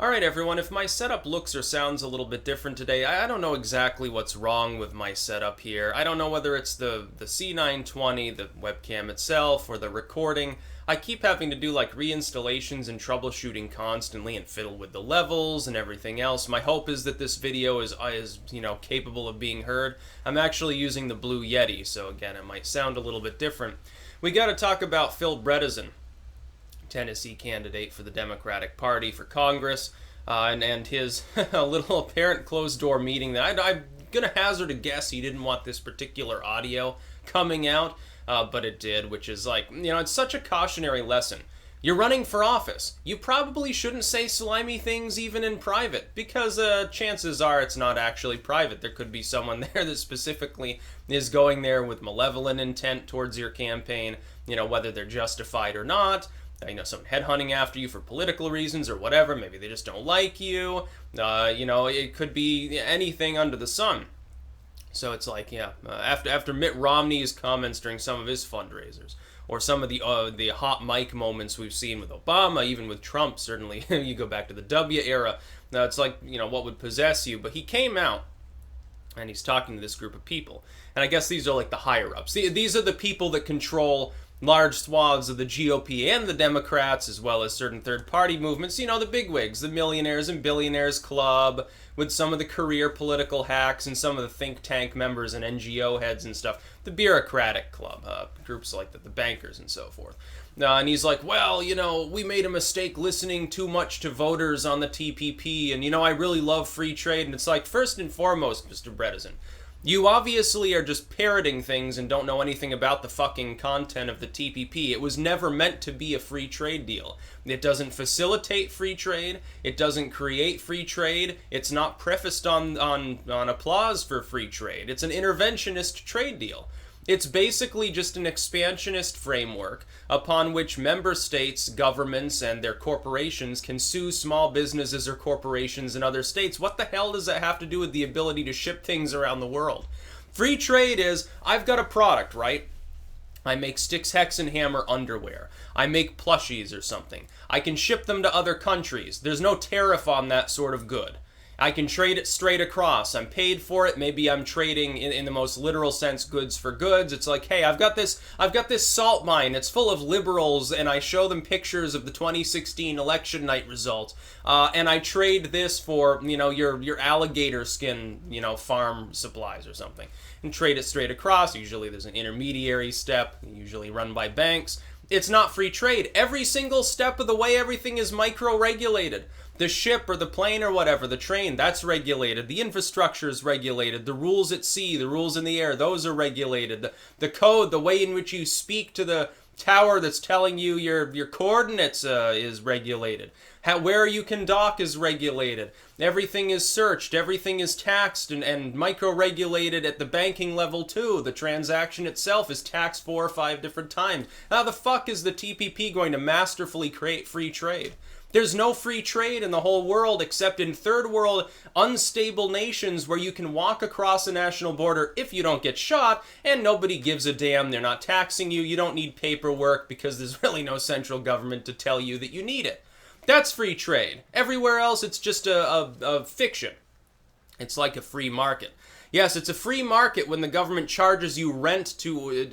Alright everyone, if my setup looks or sounds a little bit different today, I don't know exactly what's wrong with my setup here. I don't know whether it's the C920, the webcam itself, or the recording. I keep having to do like reinstallations and troubleshooting constantly and fiddle with the levels and everything else. My hope is that this video is capable of being heard. I'm actually using the Blue Yeti, so again, it might sound a little bit different. We gotta talk about Phil Bredesen, Tennessee candidate for the Democratic Party for Congress, and his little apparent closed-door meeting that I'm going to hazard a guess he didn't want this particular audio coming out, but it did, which is like, it's such a cautionary lesson. You're running for office. You probably shouldn't say slimy things even in private, because chances are it's not actually private. There could be someone there that specifically is going there with malevolent intent towards your campaign, whether they're justified or not. Someone headhunting after you for political reasons or whatever. Maybe they just don't like you. It could be anything under the sun. So it's like, after Mitt Romney's comments during some of his fundraisers, or some of the hot mic moments we've seen with Obama, even with Trump, certainly, you go back to the W era, it's like, what would possess you? But he came out, and he's talking to this group of people. And I guess these are like the higher-ups. These are the people that control large swaths of the GOP and the Democrats, as well as certain third-party movements, the bigwigs, the millionaires and billionaires club, with some of the career political hacks and some of the think tank members and NGO heads and stuff, the bureaucratic club, groups like the bankers and so forth. And he's like, well, we made a mistake listening too much to voters on the TPP, and, I really love free trade. And it's like, first and foremost, Mr. Bredesen, you obviously are just parroting things and don't know anything about the fucking content of the TPP. It was never meant to be a free trade deal. It doesn't facilitate free trade. It doesn't create free trade. It's not prefaced on applause for free trade. It's an interventionist trade deal. It's basically just an expansionist framework upon which member states, governments, and their corporations can sue small businesses or corporations in other states. What the hell does that have to do with the ability to ship things around the world? Free trade is, I've got a product, right? I make Styx, Hex, and Hammer underwear. I make plushies or something. I can ship them to other countries. There's no tariff on that sort of good. I can trade it straight across. I'm paid for it. Maybe I'm trading in the most literal sense goods for goods. It's like, hey, I've got this salt mine. It's full of liberals, and I show them pictures of the 2016 election night results. And I trade this for, your alligator skin, farm supplies or something. And trade it straight across. Usually there's an intermediary step, usually run by banks. It's not free trade. Every single step of the way, everything is micro-regulated. The ship or the plane or whatever, the train, that's regulated. The infrastructure is regulated. The rules at sea, the rules in the air, those are regulated. The code, the way in which you speak to the tower that's telling you your coordinates is regulated. Where you can dock is regulated. Everything is searched. Everything is taxed and micro-regulated at the banking level too. The transaction itself is taxed 4 or 5 different times. How the fuck is the TPP going to masterfully create free trade? There's no free trade in the whole world except in third world, unstable nations where you can walk across a national border if you don't get shot and nobody gives a damn. They're not taxing you. You don't need paperwork because there's really no central government to tell you that you need it. That's free trade. Everywhere else, it's just a fiction. It's like a free market. Yes, it's a free market when the government charges you rent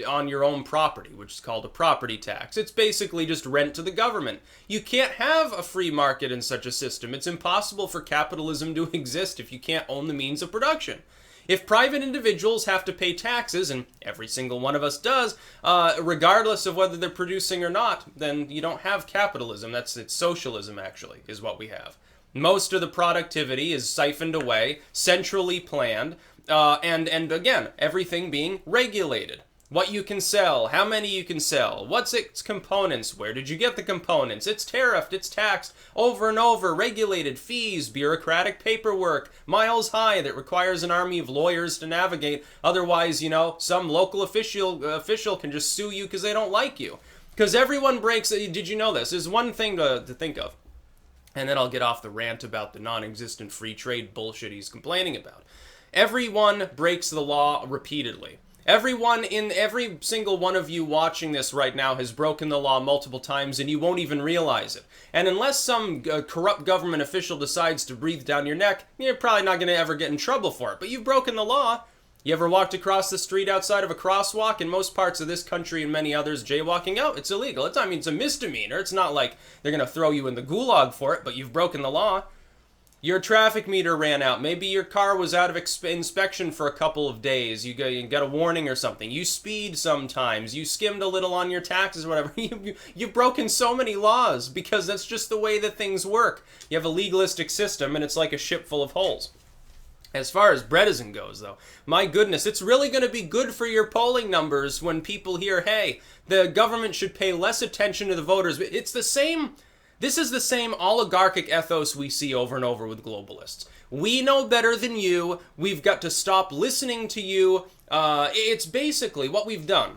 on your own property, which is called a property tax. It's basically just rent to the government. You can't have a free market in such a system. It's impossible for capitalism to exist if you can't own the means of production. If private individuals have to pay taxes, and every single one of us does, regardless of whether they're producing or not, then you don't have capitalism. It's socialism, actually, is what we have. Most of the productivity is siphoned away, centrally planned, and again, everything being regulated. What you can sell, how many you can sell, what's its components, where did you get the components, it's tariffed, it's taxed, over and over, regulated, fees, bureaucratic paperwork, miles high that requires an army of lawyers to navigate. Otherwise, some local official can just sue you because they don't like you. Because everyone breaks, did you know this? There's one thing to think of. And then I'll get off the rant about the non-existent free trade bullshit he's complaining about. Everyone breaks the law repeatedly. Every single one of you watching this right now has broken the law multiple times and you won't even realize it. And unless some corrupt government official decides to breathe down your neck, you're probably not going to ever get in trouble for it. But you've broken the law. You ever walked across the street outside of a crosswalk? In most parts of this country and many others, jaywalking out, it's illegal. It's a misdemeanor. It's not like they're going to throw you in the gulag for it, but you've broken the law. Your traffic meter ran out. Maybe your car was out of inspection for a couple of days. You got a warning or something. You speed sometimes. You skimmed a little on your taxes or whatever. You've broken so many laws because that's just the way that things work. You have a legalistic system and it's like a ship full of holes. As far as Bredesen goes, though, my goodness, it's really going to be good for your polling numbers when people hear, hey, the government should pay less attention to the voters. It's the same... This is the same oligarchic ethos we see over and over with globalists. We know better than you. We've got to stop listening to you. It's basically what we've done.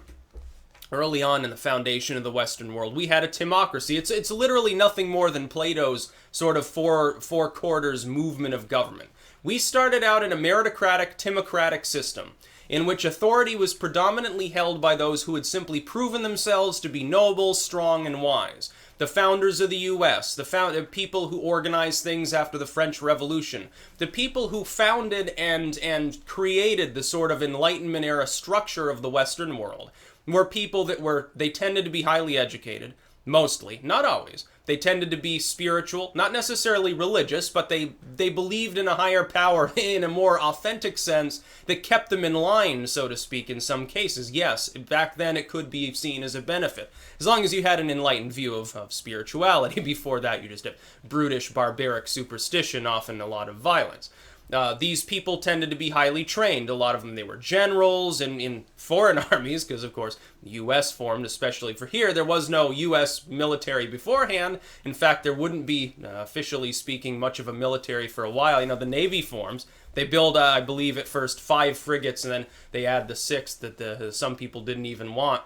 Early on in the foundation of the Western world, we had a timocracy. It's literally nothing more than Plato's sort of four quarters movement of government. We started out in a meritocratic, timocratic system, in which authority was predominantly held by those who had simply proven themselves to be noble, strong, and wise. The founders of the U.S., the people who organized things after the French Revolution, the people who founded and created the sort of Enlightenment era structure of the Western world, were people they tended to be highly educated, mostly, not always. They tended to be spiritual, not necessarily religious, but they believed in a higher power in a more authentic sense that kept them in line, so to speak, in some cases. Yes, back then it could be seen as a benefit. As long as you had an enlightened view of spirituality. Before that, you just had brutish, barbaric superstition, often a lot of violence. These people tended to be highly trained. A lot of them, they were generals in foreign armies, because of course the U.S. formed, especially for here. There was no U.S. military beforehand. In fact, there wouldn't be, officially speaking, much of a military for a while. The Navy forms. They build, I believe, at first 5 frigates, and then they add the 6th that some people didn't even want.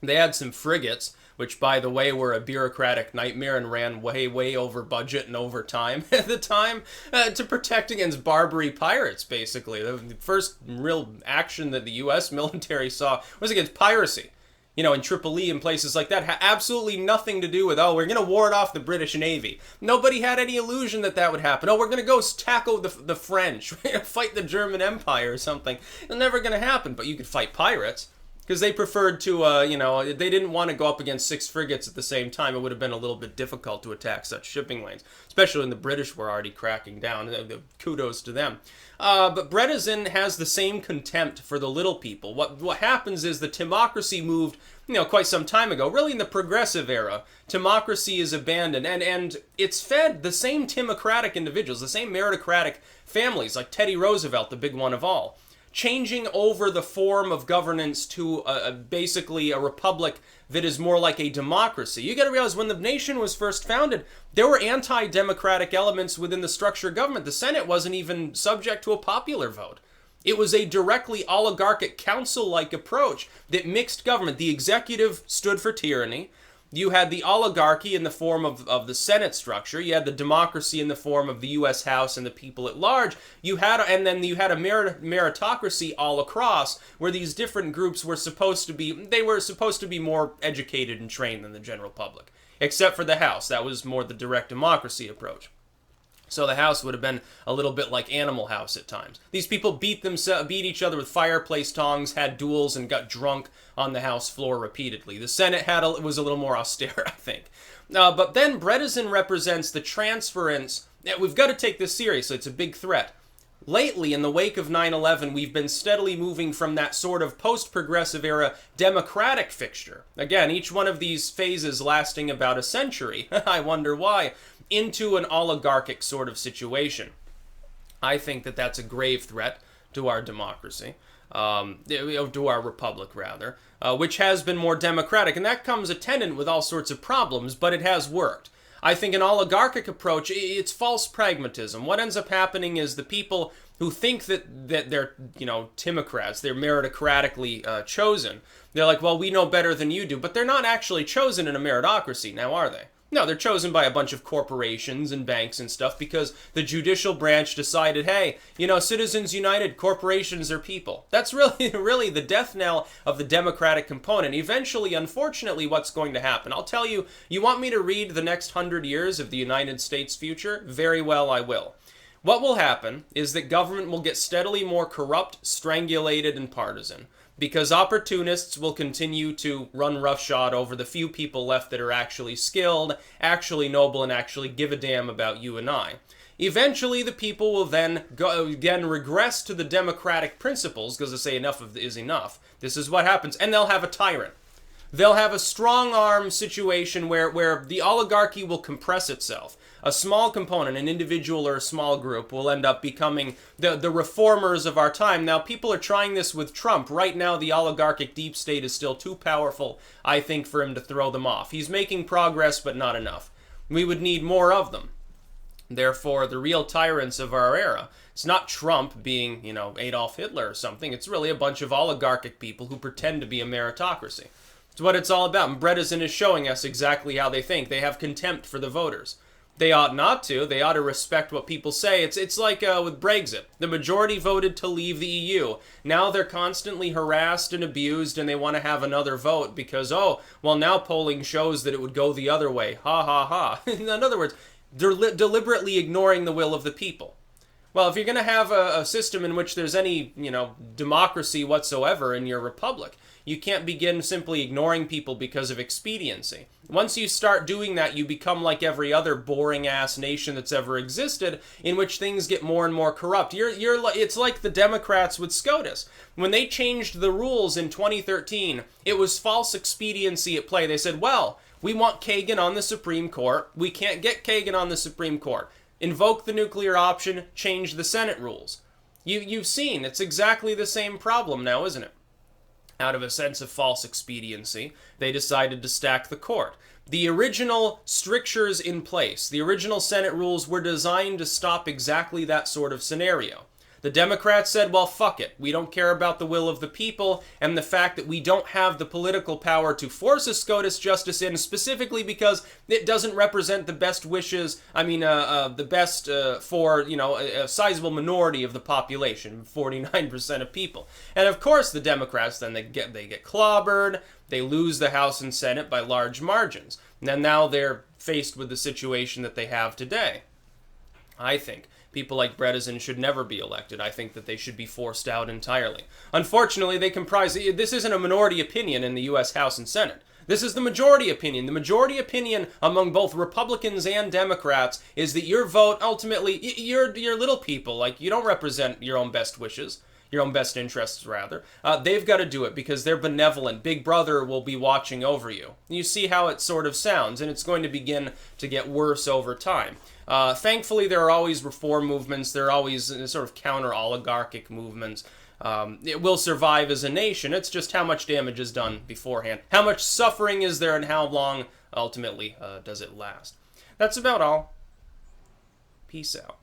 They had some frigates, which, by the way, were a bureaucratic nightmare and ran way, way over budget and over time at the time to protect against Barbary pirates, basically. The first real action that the U.S. military saw was against piracy. In Tripoli and places like that, had absolutely nothing to do with, we're going to ward off the British Navy. Nobody had any illusion that would happen. We're going to go tackle the French, fight the German Empire or something. It's never going to happen, but you could fight pirates. Because they preferred to, they didn't want to go up against 6 frigates at the same time. It would have been a little bit difficult to attack such shipping lanes, especially when the British were already cracking down. Kudos to them. But Bredesen has the same contempt for the little people. What happens is the timocracy moved, quite some time ago, really in the progressive era. Timocracy is abandoned, and it's fed the same timocratic individuals, the same meritocratic families, like Teddy Roosevelt, the big one of all, changing over the form of governance to basically a republic that is more like a democracy. You got to realize when the nation was first founded, there were anti-democratic elements within the structure of government. The Senate wasn't even subject to a popular vote. It was a directly oligarchic council-like approach that mixed government. The executive stood for tyranny. You had the oligarchy in the form of the Senate structure. You had the democracy in the form of the U.S. House and the people at large. And then you had a meritocracy all across, where these different groups were supposed to be more educated and trained than the general public. Except for the House. That was more the direct democracy approach. So the House would have been a little bit like Animal House at times. These people beat each other with fireplace tongs, had duels, and got drunk on the House floor repeatedly. The Senate was a little more austere, I think. But then Bredesen represents the transference. We've got to take this seriously. It's a big threat. Lately, in the wake of 9/11, we've been steadily moving from that sort of post-progressive era democratic fixture. Again, each one of these phases lasting about a century. I wonder why. Into an oligarchic sort of situation. I think that's a grave threat to our democracy, to our republic, rather, which has been more democratic. And that comes attendant with all sorts of problems, but it has worked. I think an oligarchic approach, it's false pragmatism. What ends up happening is the people who think that they're, timocrats, they're meritocratically chosen. They're like, well, we know better than you do, but they're not actually chosen in a meritocracy, now are they? No, they're chosen by a bunch of corporations and banks and stuff because the judicial branch decided, hey, Citizens United, corporations are people. That's really, really the death knell of the democratic component. Eventually, unfortunately, what's going to happen? I'll tell you, you want me to read the next 100 years of the United States future? Very well, I will. What will happen is that government will get steadily more corrupt, strangulated, and partisan, because opportunists will continue to run roughshod over the few people left that are actually skilled, actually noble, and actually give a damn about you and I. Eventually, the people will then regress to the democratic principles, because they say enough is enough. This is what happens, and they'll have a tyrant. They'll have a strong-arm situation where the oligarchy will compress itself. A small component, an individual or a small group, will end up becoming the reformers of our time. Now, people are trying this with Trump. Right now, the oligarchic deep state is still too powerful, I think, for him to throw them off. He's making progress, but not enough. We would need more of them. Therefore, the real tyrants of our era, it's not Trump being, Adolf Hitler or something. It's really a bunch of oligarchic people who pretend to be a meritocracy. It's what it's all about, and Bredesen is showing us exactly how they think. They have contempt for the voters. They ought not to. They ought to respect what people say. It's like with Brexit. The majority voted to leave the EU. Now they're constantly harassed and abused, and they want to have another vote because, now polling shows that it would go the other way. Ha, ha, ha. In other words, they're deliberately ignoring the will of the people. Well, if you're going to have a system in which there's any, democracy whatsoever in your republic, you can't begin simply ignoring people because of expediency. Once you start doing that, you become like every other boring-ass nation that's ever existed, in which things get more and more corrupt. It's like the Democrats with SCOTUS. When they changed the rules in 2013, it was false expediency at play. They said, well, we want Kagan on the Supreme Court. We can't get Kagan on the Supreme Court. Invoke the nuclear option, change the Senate rules. You've seen, it's exactly the same problem now, isn't it? Out of a sense of false expediency, they decided to stack the court. The original strictures in place, the original Senate rules were designed to stop exactly that sort of scenario. The Democrats said, well, fuck it. We don't care about the will of the people and the fact that we don't have the political power to force a SCOTUS justice in, specifically because it doesn't represent the best wishes, the best for, a sizable minority of the population, 49% of people. And of course the Democrats, then they get clobbered, they lose the House and Senate by large margins. And now they're faced with the situation that they have today. I think people like Bredesen should never be elected. I think that they should be forced out entirely. Unfortunately, this isn't a minority opinion in the U.S. House and Senate. This is the majority opinion. The majority opinion among both Republicans and Democrats is that your vote, ultimately, you're little people. Like, you don't represent your own best wishes. Your own best interests, rather. They've got to do it because they're benevolent. Big Brother will be watching over you. You see how it sort of sounds, and it's going to begin to get worse over time. Thankfully, there are always reform movements. There are always sort of counter-oligarchic movements. It will survive as a nation. It's just how much damage is done beforehand. How much suffering is there and how long, ultimately, does it last? That's about all. Peace out.